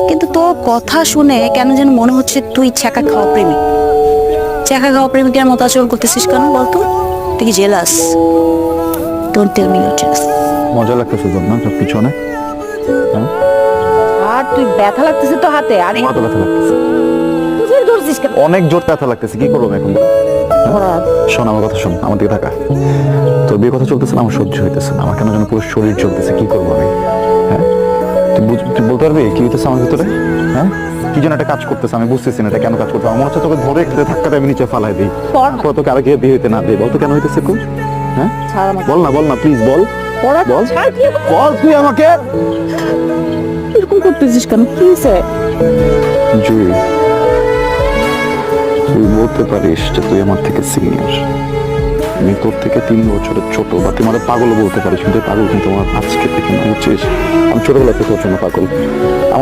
কিন্তু তোর কথা শুনে কেন যেন মনে হচ্ছে তুই ছ্যাঁকা খাওয়া প্রেমিক। ছ্যাঁকা খাওয়া প্রেমিকের মতো আচরণ করতেছিস কেন বলতো? তুই কি jealous? Don't tell me you jealous. মজা লাগতেছে তোর না সব পিছনে? আর তুই ব্যথা লাগতেছে তো হাতে, আরে মাথা ব্যথা লাগতেছে, তুই ধরছিস কেন? অনেক জোর ব্যথা লাগতেছে, কি করবো এখন? শোন আমার কথা, শোন আমার দিকে থাকা। তোর বিয়ে কথা চলতেছে না, আমার সহ্য হইতেছে না, আমার কেন যেন পুরো শরীর চলতেছে, কি করবো আমি? হ্যাঁ, তুই বলতে পারবি কি হইতেছে আমার ভিতরে? হ্যাঁ, কি যেন একটা কাজ করতেছে, আমি বুঝতেছি না এটা কেন কাজ করতে। আমার মনে হচ্ছে তোকে ধরে একটা ধাক্কাতে আমি নিচে ফালাই দিই, তারপর তোকে আরেক বিয়ে হইতে না দিই। বলতো কেন হইতেছে খুব? হ্যাঁ, বল না প্লিজ বল, বল বল তুই আমাকে। এরকম করতেছিস কেন? কি হয়েছে? জুই, তুই বলতে পারিস যে তুই আমার থেকে সিনিয়র, আমি তোর থেকে 3 বছরের ছোট, বা তুই আমাদের পাগলও বলতে পারিস, কিন্তু পাগল কিন্তু আমার আজকে থেকে না, বুঝছিস? আমি ছোটবেলা থেকে তোর জন্য পাগল। আমার